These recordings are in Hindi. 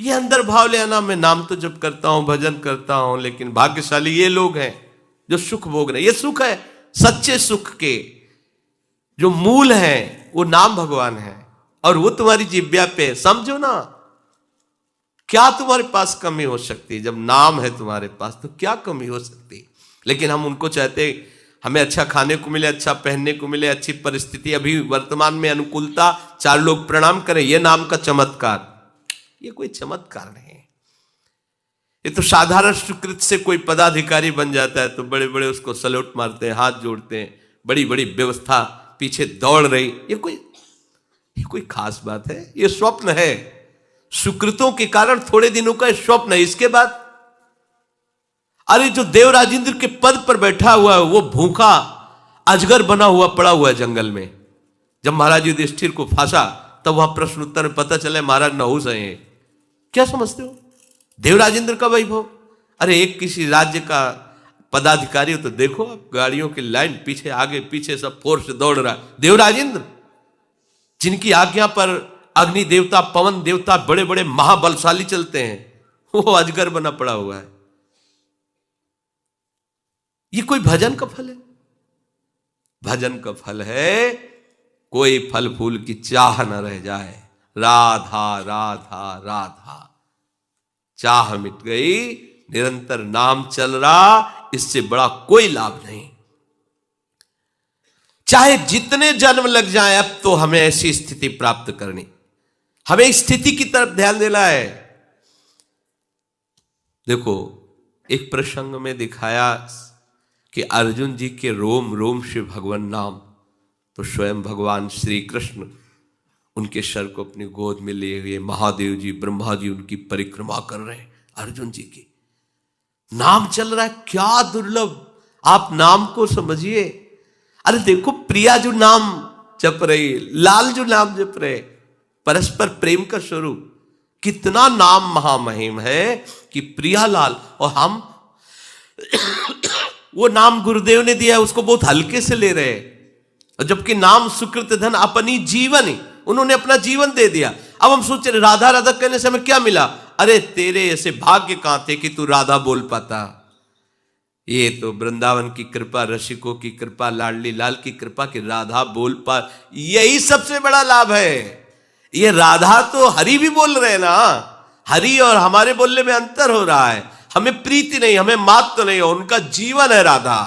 ये अंदर भाव ले आना, मैं नाम तो जप करता हूं, भजन करता हूं, लेकिन भाग्यशाली ये लोग हैं जो सुख भोग रहे। ये सुख है सच्चे सुख के जो मूल है, वो नाम भगवान है, और वो तुम्हारी जिह्वा पे। समझो ना, क्या तुम्हारे पास कमी हो सकती है? जब नाम है तुम्हारे पास तो क्या कमी हो सकती है? लेकिन हम उनको चाहते, हमें अच्छा खाने को मिले, अच्छा पहनने को मिले, अच्छी परिस्थिति, अभी वर्तमान में अनुकूलता, 4 लोग प्रणाम करें, यह नाम का चमत्कार। ये कोई चमत्कार नहीं है। ये तो साधारण सुकृत से कोई पदाधिकारी बन जाता है तो बड़े बड़े उसको सल्यूट मारते हैं, हाथ जोड़ते हैं, बड़ी बड़ी व्यवस्था पीछे दौड़ रही। ये कोई खास बात है? ये स्वप्न है, सुकृतों के कारण थोड़े दिनों का स्वप्न है। इसके बाद अरे जो देवराजेंद्र के पद पर बैठा हुआ है वो भूखा अजगर बना हुआ पड़ा हुआ है जंगल में। जब महाराज युधिष्ठिर को फांसा तब वहां प्रश्न उत्तर में पता चला महाराज नहुस हैं। क्या समझते हो देवराजेंद्र का वैभव? अरे एक किसी राज्य का पदाधिकारी हो तो देखो, आप गाड़ियों की लाइन पीछे आगे पीछे सब फोर्स दौड़ रहा है। देवराजेंद्र जिनकी आज्ञा पर अग्नि देवता, पवन देवता, बड़े बड़े महाबलशाली चलते हैं, वो अजगर बना पड़ा हुआ है। ये कोई भजन का फल है? भजन का फल है कोई फल फूल की चाह न रह जाए। राधा राधा राधा, चाह मिट गई, निरंतर नाम चल रहा, इससे बड़ा कोई लाभ नहीं। चाहे जितने जन्म लग जाए, अब तो हमें ऐसी स्थिति प्राप्त करनी, हमें इस स्थिति की तरफ ध्यान देना है। देखो एक प्रसंग में दिखाया कि अर्जुन जी के रोम रोम से भगवान नाम, तो स्वयं भगवान श्री कृष्ण उनके सर को अपनी गोद में लिए हुए, महादेव जी ब्रह्मा जी उनकी परिक्रमा कर रहे हैं, अर्जुन जी की नाम चल रहा है। क्या दुर्लभ, आप नाम को समझिए। अरे देखो प्रिया जो नाम जप रही, लाल जो नाम जप रहे, परस्पर प्रेम का स्वरूप, कितना नाम महामहिम है कि प्रिया लाल। और हम वो नाम गुरुदेव ने दिया है उसको बहुत हल्के से ले रहे हैं, जबकि नाम सुकृत धन अपनी जीवन ही, उन्होंने अपना जीवन दे दिया। अब हम सोच रहे राधा राधा कहने से हमें क्या मिला? अरे तेरे ऐसे भाग्य कहां थे कि तू राधा बोल पाता। ये तो वृंदावन की कृपा, रसिकों की कृपा, लाडली लाल की कृपा कि राधा बोल पा, यही सबसे बड़ा लाभ है। ये राधा तो हरि भी बोल रहे हैं ना, हरि और हमारे बोलने में अंतर हो रहा है। हमें प्रीति नहीं, हमें मात तो नहीं, उनका जीवन है राधा।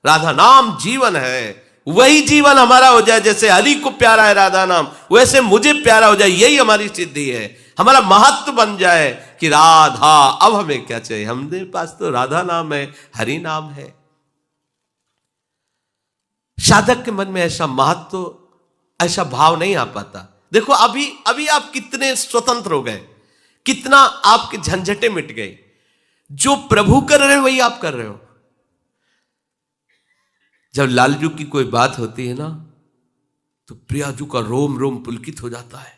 राधा नाम जीवन है, वही जीवन हमारा हो जाए। जैसे हरि को प्यारा है राधा नाम, वैसे मुझे प्यारा हो जाए, यही हमारी सिद्धि है। हमारा महत्व बन जाए कि राधा, अब हमें क्या चाहिए? हमारे पास तो राधा नाम है, हरि नाम है। साधक के मन में ऐसा महत्व, ऐसा भाव नहीं आ पाता। देखो अभी आप कितने स्वतंत्र हो गए, कितना आपके झंझटे मिट गए। जो प्रभु कर रहे हो वही आप कर रहे हो। जब लालजू की कोई बात होती है ना, तो प्रियाजू का रोम रोम पुलकित हो जाता है।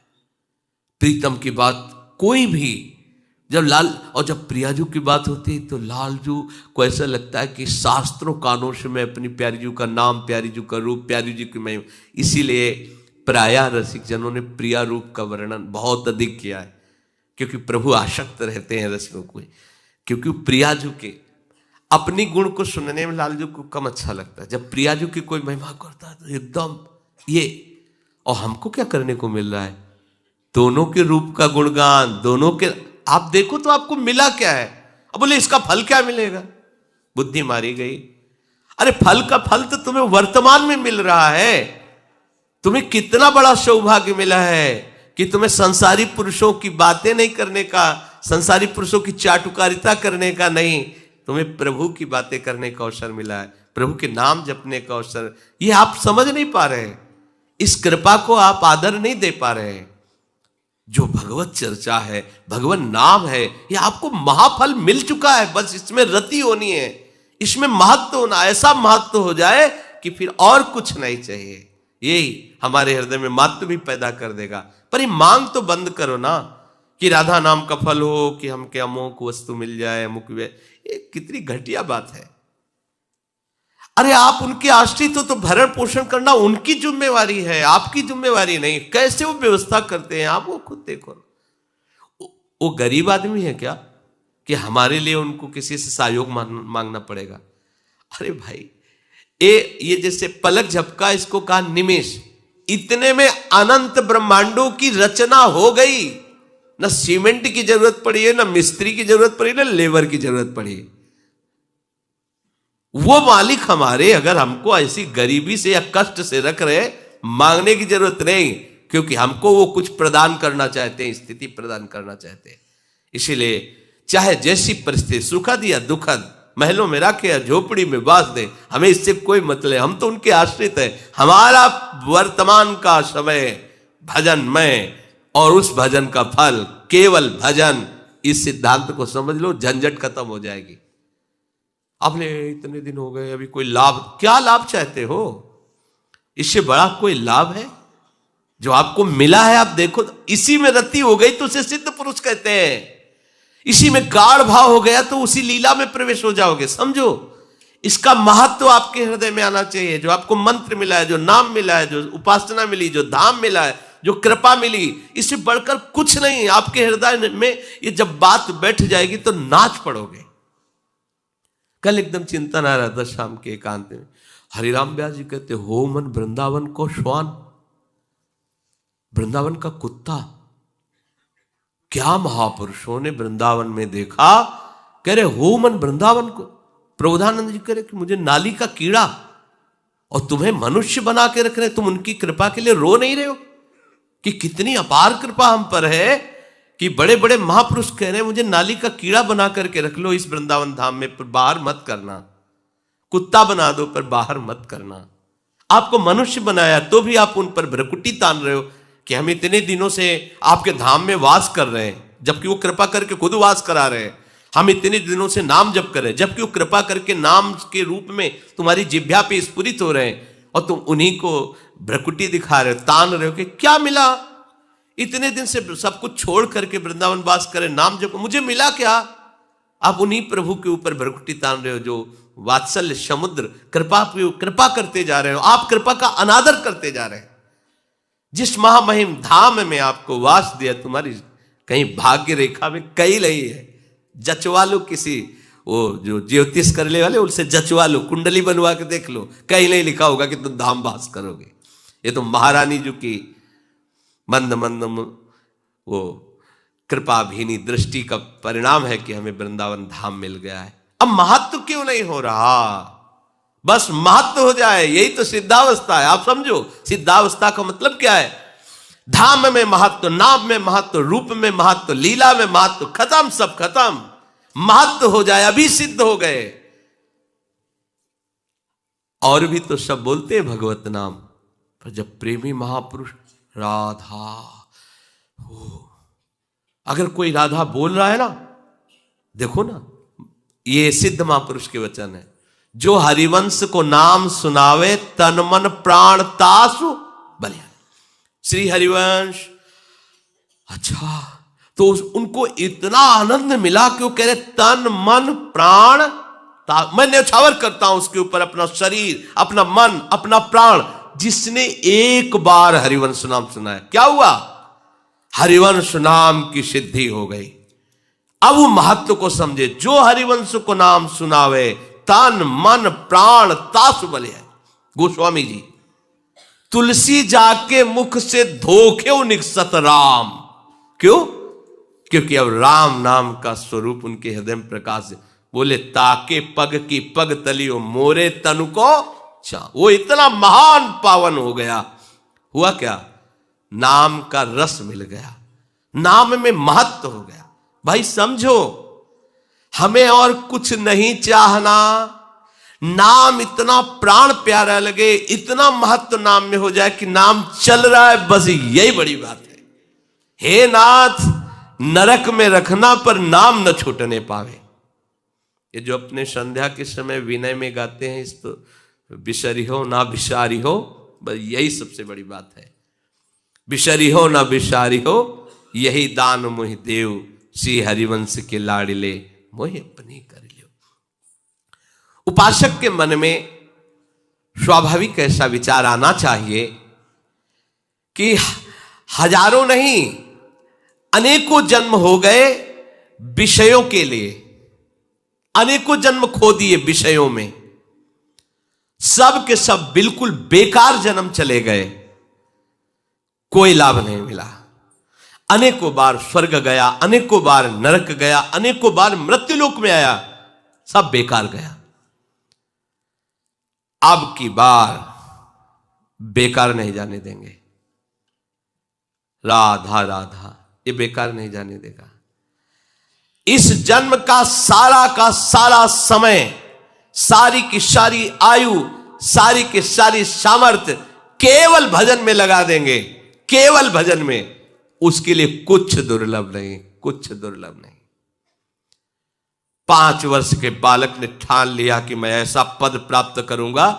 प्रीतम की बात कोई भी, जब प्रियाजू की बात होती है तो लालजू को ऐसा लगता है कि शास्त्रों कानों से मैं अपनी प्यारी जू का नाम, प्यारी जू का रूप, प्यारी जू की महिमा। इसीलिए प्रायः रसिक जनों ने प्रिया रूप का वर्णन बहुत अधिक किया है, क्योंकि प्रभु आसक्त रहते हैं रसिकों को, क्योंकि प्रियाजू के अपनी गुण को सुनने में लालजू को कम अच्छा लगता है। जब प्रियाजू की कोई महिमा करता है तो एकदम ये, और हमको क्या करने को मिल रहा है? दोनों के रूप का गुणगान, दोनों के आप देखो तो आपको मिला क्या है? अब बोले इसका फल क्या मिलेगा? बुद्धि मारी गई। अरे फल का फल तो तुम्हें वर्तमान में मिल रहा है। तुम्हें कितना बड़ा सौभाग्य मिला है कि तुम्हें संसारी पुरुषों की बातें नहीं करने का, संसारी पुरुषों की चाटुकारिता करने का नहीं, तुम्हें प्रभु की बातें करने का अवसर मिला है, प्रभु के नाम जपने का अवसर। ये आप समझ नहीं पा रहे हैं, इस कृपा को आप आदर नहीं दे पा रहे हैं। जो भगवत चर्चा है, भगवान नाम है, ये आपको महाफल मिल चुका है। बस इसमें रति होनी है, इसमें महत्व होना, ऐसा महत्व हो जाए कि फिर और कुछ नहीं चाहिए। यही हमारे हृदय में महत्व भी पैदा कर देगा। पर ये मांग तो बंद करो ना कि राधा नाम का फल हो, कि हमके अमुक वस्तु मिल जाए, अमुक वे, ये कितनी घटिया बात है। अरे आप उनके आश्रित हो तो भरण पोषण करना उनकी जिम्मेवारी है, आपकी जिम्मेवारी नहीं। कैसे वो व्यवस्था करते हैं आप वो खुद देखो। वो गरीब आदमी है क्या कि हमारे लिए उनको किसी से सहयोग मांगना पड़ेगा? अरे भाई, ये जैसे पलक झपका, इसको कहा निमेष, इतने में अनंत ब्रह्मांडों की रचना हो गई। न सीमेंट की जरूरत पड़ी है, न मिस्त्री की जरूरत पड़ी, न लेबर की जरूरत पड़ी। वो मालिक हमारे अगर हमको ऐसी गरीबी से या कष्ट से रख रहे, मांगने की जरूरत नहीं, क्योंकि हमको वो कुछ प्रदान करना चाहते हैं, स्थिति प्रदान करना चाहते हैं। इसीलिए चाहे जैसी परिस्थिति, सुखद या दुखद, महलों में रखे या झोपड़ी में बास दे, हमें इससे कोई मतलब, हम तो उनके आश्रित हैं। हमारा वर्तमान का समय भजनमय और उस भजन का फल केवल भजन। इस सिद्धांत को समझ लो, झंझट खत्म हो जाएगी। आपने इतने दिन हो गए, अभी कोई लाभ, क्या लाभ चाहते हो? इससे बड़ा कोई लाभ है जो आपको मिला है? आप देखो, इसी में रति हो गई तो उसे सिद्ध पुरुष कहते हैं। इसी में गाढ़ भाव हो गया तो उसी लीला में प्रवेश हो जाओगे। समझो, इसका महत्व आपके हृदय में आना चाहिए। जो आपको मंत्र मिला है, जो नाम मिला है, जो उपासना मिली, जो धाम मिला है, जो कृपा मिली, इससे बढ़कर कुछ नहीं। आपके हृदय में ये जब बात बैठ जाएगी तो नाच पड़ोगे। कल एकदम चिंतन आ रहा था शाम के एकांत में, हरिराम व्यास जी कहते, हो मन वृंदावन को श्वान, वृंदावन का कुत्ता। क्या महापुरुषों ने वृंदावन में देखा, कह रहे हो मन वृंदावन को। प्रबोधानंद जी कह रहे कि मुझे नाली का कीड़ा, और तुम्हें मनुष्य बना के रख रहे, तुम उनकी कृपा के लिए रो नहीं रहे हो कि कितनी अपार कृपा हम पर है कि बड़े बड़े महापुरुष कह रहे हैं मुझे नाली का कीड़ा बना करके रख लो इस वृंदावन धाम में, पर बाहर मत करना। कुत्ता बना दो पर बाहर मत करना। आपको मनुष्य बनाया तो भी आप उन पर भ्रकुटी तान रहे हो कि हम इतने दिनों से आपके धाम में वास कर रहे हैं, जबकि वो कृपा करके खुद वास करा रहे हैं। हम इतने दिनों से नाम जप कर रहे हैं, जबकि वो कृपा करके नाम के रूप में तुम्हारी जिह्वा पे स्फुरित हो रहे हैं, और तुम उन्हीं को भ्रकुटी दिखा रहे हो, तान रहे हो कि क्या मिला? इतने दिन से सब कुछ छोड़ करके वृंदावन वास करे, नाम जप, मुझे मिला क्या? आप उन्हीं प्रभु के ऊपर भ्रकुटी तान रहे हो जो वात्सल्य समुद्र कृपा करते जा रहे हो। आप कृपा का अनादर करते जा रहे हैं। जिस महामहिम धाम में आपको वास दिया, तुम्हारी कहीं भाग्य रेखा में कहीं नहीं है। जचवा लो किसी, वो जो ज्योतिष करने वाले, उनसे जचवा लो, कुंडली बनवा के देख लो, कहीं नहीं लिखा होगा कि तुम धाम वास करोगे। ये तो महारानी जी की मंद मंद वो कृपाभीनी दृष्टि का परिणाम है कि हमें वृंदावन धाम मिल गया है। अब महत्व क्यों नहीं हो रहा? बस महत्व हो जाए, यही तो सिद्धावस्था है। आप समझो, सिद्धावस्था का मतलब क्या है? धाम में महत्व, नाम में महत्व, रूप में महत्व, लीला में महत्व, खत्म, सब खत्म। महत्व हो जाए, अभी सिद्ध हो गए। और भी तो सब बोलते हैं भगवत नाम, पर जब प्रेमी महापुरुष राधा हो, अगर कोई राधा बोल रहा है ना, देखो ना, ये सिद्ध महापुरुष के वचन है, जो हरिवंश को नाम सुनावे तन मन प्राण तासु बलिया। श्री हरिवंश, अच्छा, तो उनको इतना आनंद मिला कि वो कह रहे तन मन प्राण, मैं न्यौछावर करता हूं उसके ऊपर अपना शरीर, अपना मन, अपना प्राण। जिसने एक बार हरिवंश नाम सुना है, क्या हुआ? हरिवंश नाम की सिद्धि हो गई। अब वो महत्व को समझे, जो हरिवंश को नाम सुनावे तन मन प्राण तासु बलिया। गोस्वामी जी, तुलसी जाके मुख से धोखे निकसत राम। क्यों? क्योंकि अब राम नाम का स्वरूप उनके हृदय में प्रकाश है। बोले ताके पग की पग तलियो मोरे तनु को चा। वो इतना महान पावन हो गया। हुआ क्या? नाम का रस मिल गया, नाम में महत्व हो गया। भाई समझो, हमें और कुछ नहीं चाहना, नाम इतना प्राण प्यारा लगे, इतना महत्व नाम में हो जाए कि नाम चल रहा है, बस यही बड़ी बात है। हे नाथ, नरक में रखना पर नाम न छूटने पावे। ये जो अपने संध्या के समय विनय में गाते हैं, इस तो बिसरी हो ना बिसारी हो, बस यही सबसे बड़ी बात है। बिसरी हो ना बिसारी हो, यही दान मोहि देव, श्री हरिवंश के लाडले मोहि अपनी कर लियो। उपासक के मन में स्वाभाविक ऐसा विचार आना चाहिए कि हजारों नहीं, अनेकों जन्म हो गए विषयों के लिए, अनेकों जन्म खो दिए विषयों में, सब के सब बिल्कुल बेकार जन्म चले गए, कोई लाभ नहीं मिला। अनेकों बार स्वर्ग गया, अनेकों बार नरक गया, अनेकों बार मृत्युलोक में आया, सब बेकार गया। अब की बार बेकार नहीं जाने देंगे। राधा राधा, ये बेकार नहीं जाने देगा। इस जन्म का सारा समय, सारी की सारी आयु, सारी की सारी सामर्थ्य केवल भजन में लगा देंगे, केवल भजन में। उसके लिए कुछ दुर्लभ नहीं, कुछ दुर्लभ नहीं। 5 वर्ष के बालक ने ठान लिया कि मैं ऐसा पद प्राप्त करूंगा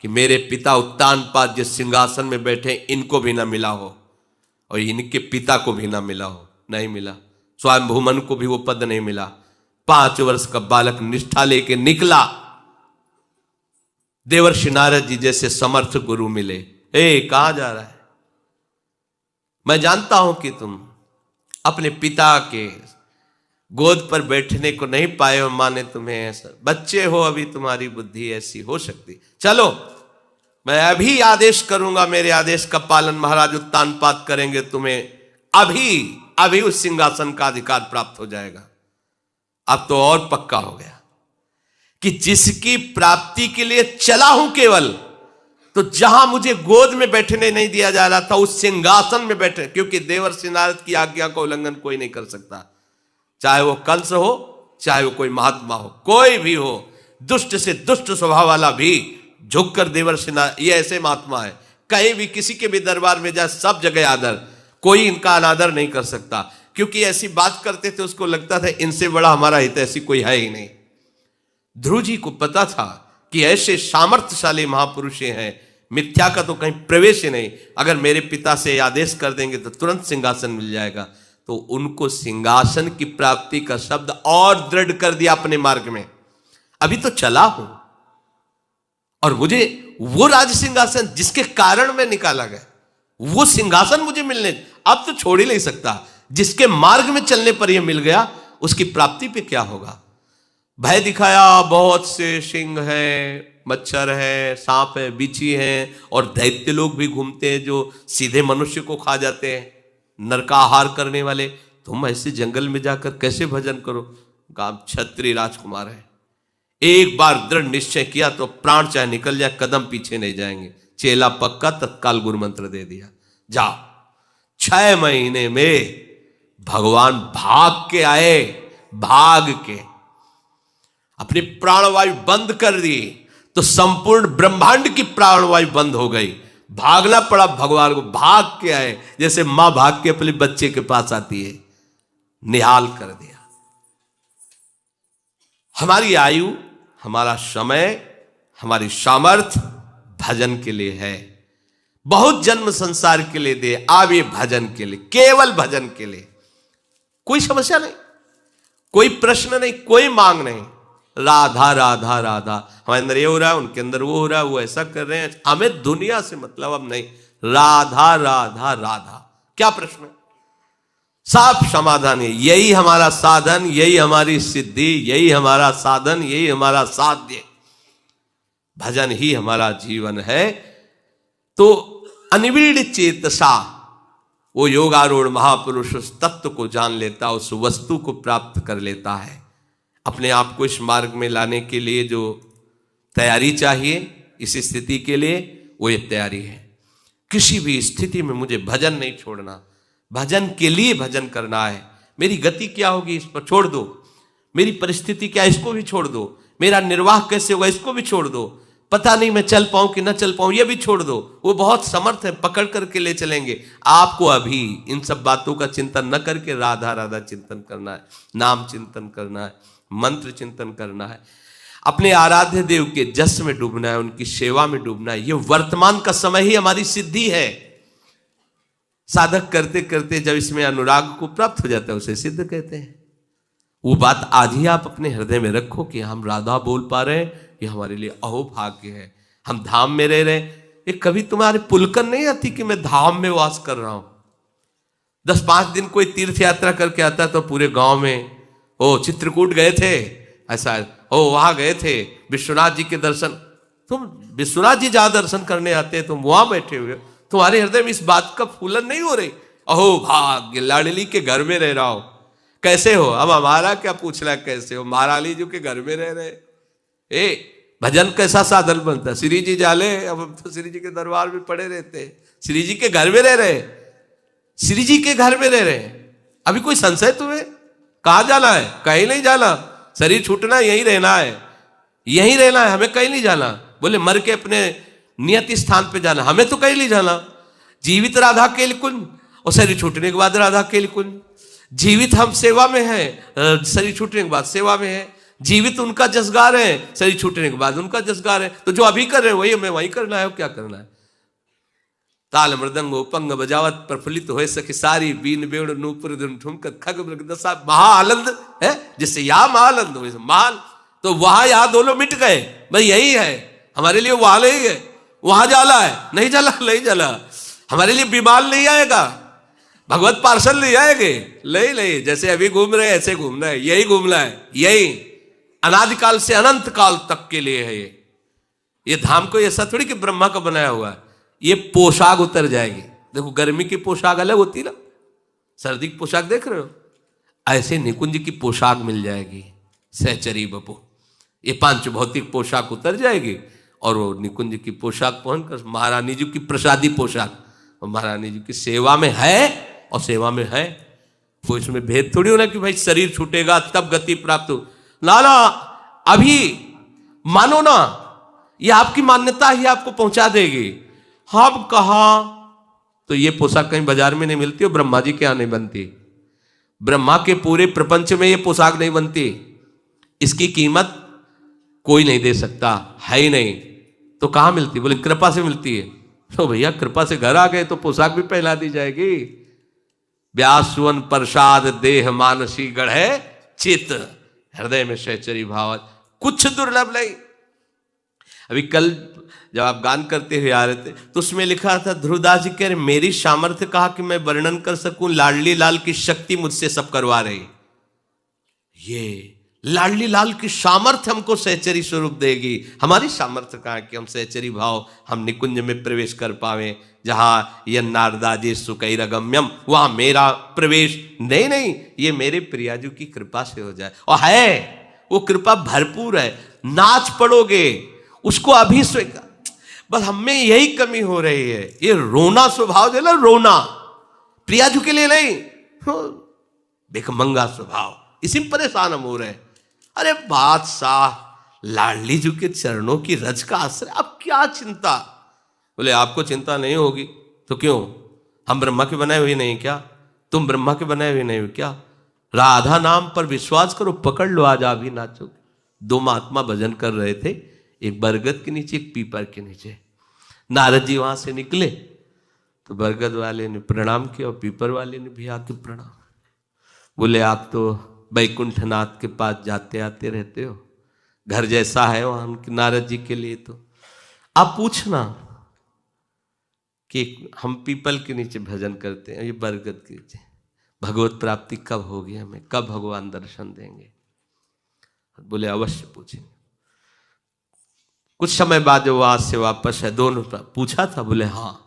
कि मेरे पिता उत्तानपाद जिस सिंहासन में बैठे इनको भी ना मिला हो और इनके पिता को भी ना मिला हो। नहीं मिला, स्वयं भूमन को भी वो पद नहीं मिला। 5 वर्ष का बालक निष्ठा लेके निकला, देवर्षि नारद जी जैसे समर्थ गुरु मिले। कहां जा रहा है? मैं जानता हूं कि तुम अपने पिता के गोद पर बैठने को नहीं पाए हो, माने तुम्हें ऐसा, बच्चे हो अभी, तुम्हारी बुद्धि ऐसी हो सकती। चलो मैं अभी आदेश करूंगा, मेरे आदेश का पालन महाराज उत्तानपाद करेंगे, तुम्हें अभी उस सिंहासन का अधिकार प्राप्त हो जाएगा। अब तो और पक्का हो गया कि जिसकी प्राप्ति के लिए चला हूं केवल, तो जहां मुझे गोद में बैठने नहीं दिया जा रहा था उस सिंहासन में बैठे, क्योंकि देवर्षि नारद की आज्ञा का उल्लंघन कोई नहीं कर सकता, चाहे वो कंस हो, चाहे वो कोई महात्मा हो, कोई भी हो, दुष्ट से दुष्ट स्वभाव वाला भी झुककर देवर्षि नारद, ये ऐसे महात्मा है, कहीं भी किसी के भी दरबार में जाए सब जगह आदर, कोई इनका अनादर नहीं कर सकता। क्योंकि ऐसी बात करते थे, उसको लगता था इनसे बड़ा हमारा हित ऐसी कोई है ही नहीं। ध्रुव जी को पता था कि ऐसे सामर्थ्यशाली महापुरुष हैं, मिथ्या का तो कहीं प्रवेश ही नहीं, अगर मेरे पिता से आदेश कर देंगे तो तुरंत सिंहासन मिल जाएगा। तो उनको सिंहासन की प्राप्ति का शब्द और दृढ़ कर दिया अपने मार्ग में। अभी तो चला हूं और मुझे वो राज सिंहासन जिसके कारण मैं निकाला गया, वो सिंहासन मुझे मिलने, अब तो छोड़ ही नहीं सकता। जिसके मार्ग में चलने पर यह मिल गया, उसकी प्राप्ति पे क्या होगा? भय दिखाया, बहुत से सिंह है, मच्छर है, सांप है, बिच्छी है, और दैत्य लोग भी घूमते हैं जो सीधे मनुष्य को खा जाते हैं, नरकाहार करने वाले। तुम ऐसे जंगल में जाकर कैसे भजन करो? आप क्षत्रिय राजकुमार है, एक बार दृढ़ निश्चय किया तो प्राण चाहे निकल जाए, कदम पीछे नहीं जाएंगे। चेला पक्का, तत्काल गुरु मंत्र दे दिया, जाओ। 6 महीने में भगवान भाग के आए, भाग के अपनी प्राणवायु बंद कर दी, तो संपूर्ण ब्रह्मांड की प्राणवायु बंद हो गई। भागना पड़ा भगवान को, भाग के आए, जैसे मां भाग के अपने बच्चे के पास आती है। निहाल कर दिया। हमारी आयु, हमारा समय, हमारी सामर्थ्य भजन के लिए है। बहुत जन्म संसार के लिए दे, अब ये भजन के लिए, केवल भजन के लिए। कोई समस्या नहीं, कोई प्रश्न नहीं, कोई मांग नहीं। राधा राधा राधा, हमारे अंदर ये हो रहा है, उनके अंदर वो हो रहा है, वो ऐसा कर रहे हैं, हमें दुनिया से मतलब अब नहीं। राधा राधा राधा, क्या प्रश्न? साफ समाधान है। यही हमारा साधन, यही हमारी सिद्धि, यही हमारा साधन, यही हमारा साध्य। भजन ही हमारा जीवन है। तो अनिविड़ चेतसा, वो योगारूढ़ महापुरुष उस तत्व को जान लेता, उस वस्तु को प्राप्त कर लेता है। अपने आप को इस मार्ग में लाने के लिए जो तैयारी चाहिए, इस स्थिति के लिए, वो ये तैयारी है। किसी भी स्थिति में मुझे भजन नहीं छोड़ना, भजन के लिए भजन करना है। मेरी गति क्या होगी इस पर छोड़ दो, मेरी परिस्थिति क्या, इसको भी छोड़ दो, मेरा निर्वाह कैसे होगा इसको भी छोड़ दो, पता नहीं मैं चल पाऊं कि ना चल पाऊं ये भी छोड़ दो। वो बहुत समर्थ है, पकड़ करके ले चलेंगे आपको। अभी इन सब बातों का चिंतन न करके राधा राधा चिंतन करना है, नाम चिंतन करना है, मंत्र चिंतन करना है, अपने आराध्य देव के जस में डूबना है, उनकी सेवा में डूबना है। ये वर्तमान का समय ही हमारी सिद्धि है। साधक करते करते जब इसमें अनुराग को प्राप्त हो जाता है, उसे सिद्ध कहते हैं। वो बात आज ही आप अपने हृदय में रखो कि हम राधा बोल पा रहे हैं, ये हमारे लिए अहोभाग्य है। हम धाम में रह रहे हैं। ये कभी तुम्हारे पुलकन नहीं आती कि मैं धाम में वास कर रहा हूं। 10-5 दिन कोई तीर्थ यात्रा करके आता तो पूरे गांव में, ओ चित्रकूट गए थे, ऐसा, ओ वहां गए थे विश्वनाथ जी के दर्शन। तुम विश्वनाथ जी जहां दर्शन करने आते हैं, तुम वहां बैठे हुए, तुम्हारे हृदय में इस बात का फूलन नहीं हो रही, अहो भाग्य लाडली के घर में रह रहा हो। कैसे हो? अब हमारा क्या पूछना कैसे हो, महारानी जी के घर में रह रहे। ए भजन कैसा साधन बनता है, श्री जी जाले, अब हम तो श्री जी के दरबार में पड़े रहते हैं, श्री जी के घर में रह रहे, श्री जी के घर में रह रहे। अभी कोई संशय तुम्हें? कहां जाना है? कहीं नहीं जाना, शरीर छूटना, यहीं रहना है, यहीं रहना है, हमें कहीं नहीं जाना। बोले मर के अपने नियत स्थान पे जाना, हमें तो कहीं नहीं जाना। जीवित राधा केल कुंज, और शरीर छूटने के बाद राधा केल कुंज। जीवित हम सेवा में है, शरीर छूटने के बाद सेवा में है। जीवित उनका जसगार है, शरीर छूटने के बाद उनका जसगार है। तो जो अभी कर रहे हैं वही हमें वही करना है, क्या करना है। ताल मृदंग उपंग बजावत प्रफुल्लित हो सके सारी, बीन बेण नूपुर ठुमकत खग दशा, महाआनंद है जिससे या महाआनंद हो महान। तो वहां यहां दोनों मिट गए, भाई यही है हमारे लिए, वहां नहीं है, वहां जाला है, नहीं जाला, नहीं जाला। हमारे लिए विमान नहीं आएगा, भगवत पार्सल नहीं आएंगे, नहीं, जैसे अभी घूम रहे ऐसे घूमना है, यही घूमना है, यही अनादिकाल से अनंत काल तक के लिए है। ये धाम को ऐसा थोड़ी कि ब्रह्मा का बनाया हुआ है, ये पोशाक उतर जाएगी। देखो गर्मी की पोशाक अलग होती है ना, सर्दी की पोशाक देख रहे हो, ऐसे निकुंज की पोशाक मिल जाएगी सहचरी बपू। ये पांच भौतिक पोशाक उतर जाएगी और वो निकुंज की पोशाक पहनकर महारानी जी की प्रसादी पोशाक, और महारानी जी की सेवा में है, और सेवा में है वो, इसमें भेद थोड़ी होना कि भाई शरीर छूटेगा तब गति प्राप्त हो। ना, अभी मानो ना, ये आपकी मान्यता ही आपको पहुंचा देगी। हम कहा तो ये पोशाक कहीं बाजार में नहीं मिलती, और ब्रह्मा जी के यहां नहीं बनती, ब्रह्मा के पूरे प्रपंच में ये पोशाक नहीं बनती, इसकी कीमत कोई नहीं दे सकता, है ही नहीं। तो कहां मिलती? बोले कृपा से मिलती है। तो भैया कृपा से घर आ गए तो पोशाक भी पहना दी जाएगी। व्यास सुवन प्रसाद देह मानसी गढ़े चित, हृदय में सहचरी भाव, कुछ दुर्लभ नहीं। अभी कल जब आप गान करते हुए आ रहे थे तो उसमें लिखा था, ध्रुवदास जी कह रहे मेरी सामर्थ्य कहा कि मैं वर्णन कर सकूं, लाडली लाल की शक्ति मुझसे सब करवा रही। ये लाडली लाल की सामर्थ्य हमको सहचरी स्वरूप देगी। हमारी सामर्थ्य कहा कि हम सहचरी भाव, हम निकुंज में प्रवेश कर पावे, जहां यह नारदाजी सुकैरगम्यम, वहां मेरा प्रवेश नहीं, ये मेरे प्रियाजू की कृपा से हो जाए। और है वो कृपा भरपूर है, नाच पड़ोगे उसको अभी स्वीकार। बस हमें यही कमी हो रही है, ये रोना स्वभाव जो ना, रोना प्रियाजू के लिए नहीं, भिखमंगा स्वभाव, इसी में परेशान हम हो रहे हैं। अरे बादशाह लाडली जी के चरणों की रज का आश्रय, अब क्या चिंता? बोले आपको चिंता नहीं होगी तो क्यों? हम ब्रह्मा के बनाए हुए नहीं क्या? तुम ब्रह्मा के बनाए हुए नहीं हो क्या? राधा नाम पर विश्वास करो, पकड़ लो, आज आ भी नाचोगे। दो महात्मा भजन कर रहे थे, एक बरगद के नीचे, एक पीपर के नीचे। नारद जी वहां से निकले तो बरगद वाले ने प्रणाम किया और पीपर वाले ने भी आके प्रणाम। बोले आप तो बैकुंठनाथ के पास जाते आते रहते हो, घर जैसा है वहां नारद जी के लिए, तो आप पूछना कि हम पीपल के नीचे भजन करते हैं, ये बरगद के नीचे, भगवत प्राप्ति कब होगी, हमें कब भगवान दर्शन देंगे? बोले अवश्य पूछेंगे। कुछ समय बाद जो वहां से वापस है, दोनों पूछा था, बोले हाँ।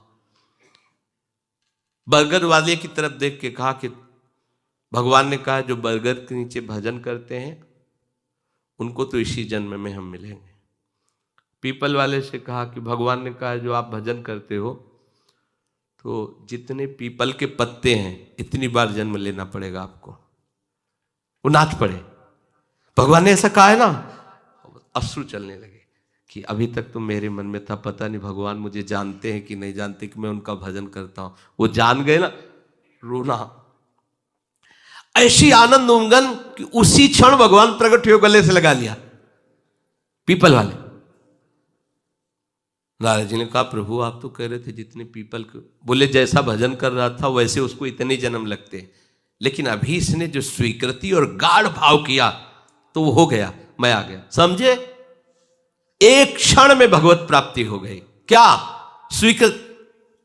बरगद वाले की तरफ देख के कहा कि भगवान ने कहा जो बरगद के नीचे भजन करते हैं उनको तो इसी जन्म में हम मिलेंगे। पीपल वाले से कहा कि भगवान ने कहा जो आप भजन करते हो तो जितने पीपल के पत्ते हैं इतनी बार जन्म लेना पड़ेगा आपको। वो नाच पड़े, भगवान ने ऐसा कहा है ना। अश्रु चलने लगे कि अभी तक तो मेरे मन में था, पता नहीं भगवान मुझे जानते हैं कि नहीं जानते कि मैं उनका भजन करता हूं। वो जान गए ना, रोना ऐसी आनंद उमगन कि उसी क्षण भगवान प्रकट हुए, गले से लगा लिया पीपल वाले। नारद जी ने कहा प्रभु आप तो कह रहे थे जितने पीपल को, बोले जैसा भजन कर रहा था वैसे उसको इतने जन्म लगते, लेकिन अभी इसने जो स्वीकृति और गाढ़ भाव किया तो वो हो गया, मैं आ गया, समझे? एक क्षण में भगवत प्राप्ति हो गई। क्या स्वीकृत?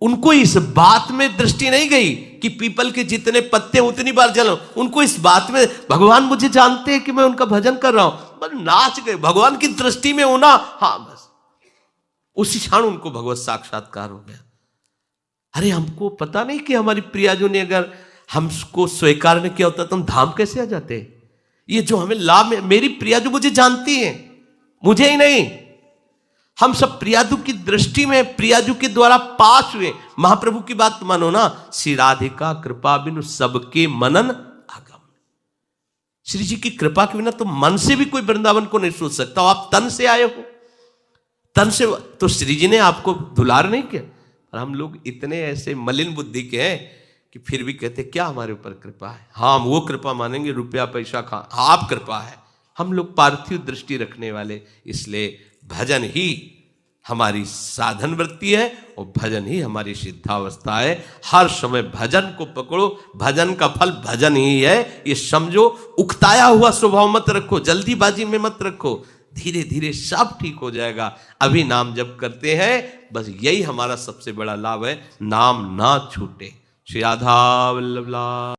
उनको इस बात में दृष्टि नहीं गई कि पीपल के जितने पत्ते उतनी बार जलो, उनको इस बात में भगवान मुझे जानते हैं कि मैं उनका भजन कर रहा हूं, बस नाच गए भगवान की दृष्टि में होना। हाँ बस उसी क्षण उनको भगवत साक्षात्कार हो गया। अरे हमको पता नहीं कि हमारी प्रियाजू ने अगर हमको स्वीकार नहीं किया होता तो हम धाम कैसे आ जाते। ये जो हमें लाभ, मेरी प्रियाजू मुझे जानती है, मुझे ही नहीं, हम सब प्रियाजू की दृष्टि में प्रियाजू के द्वारा पास हुए। महाप्रभु की बात मानो ना, श्री राधिका कृपा बिनु सबके मनन आगम। श्री जी की कृपा के बिना तो मन से भी कोई वृंदावन को नहीं सोच सकता। आप तन से आए हो, तन से तो श्री जी ने आपको दुलार नहीं किया। और हम लोग इतने ऐसे मलिन बुद्धि के हैं कि फिर भी कहते क्या हमारे ऊपर कृपा है। हाँ हम वो कृपा मानेंगे, रुपया पैसा खा, आप कृपा है। हम लोग पार्थिव दृष्टि रखने वाले, इसलिए भजन ही हमारी साधन वृत्ति है और भजन ही हमारी सिद्धावस्था है। हर समय भजन को पकड़ो, भजन का फल भजन ही है, ये समझो। उकताया हुआ स्वभाव मत रखो, जल्दीबाजी में मत रखो, धीरे धीरे सब ठीक हो जाएगा। अभी नाम जप करते हैं, बस यही हमारा सबसे बड़ा लाभ है, नाम ना छूटे। श्री राधा वल्लभ।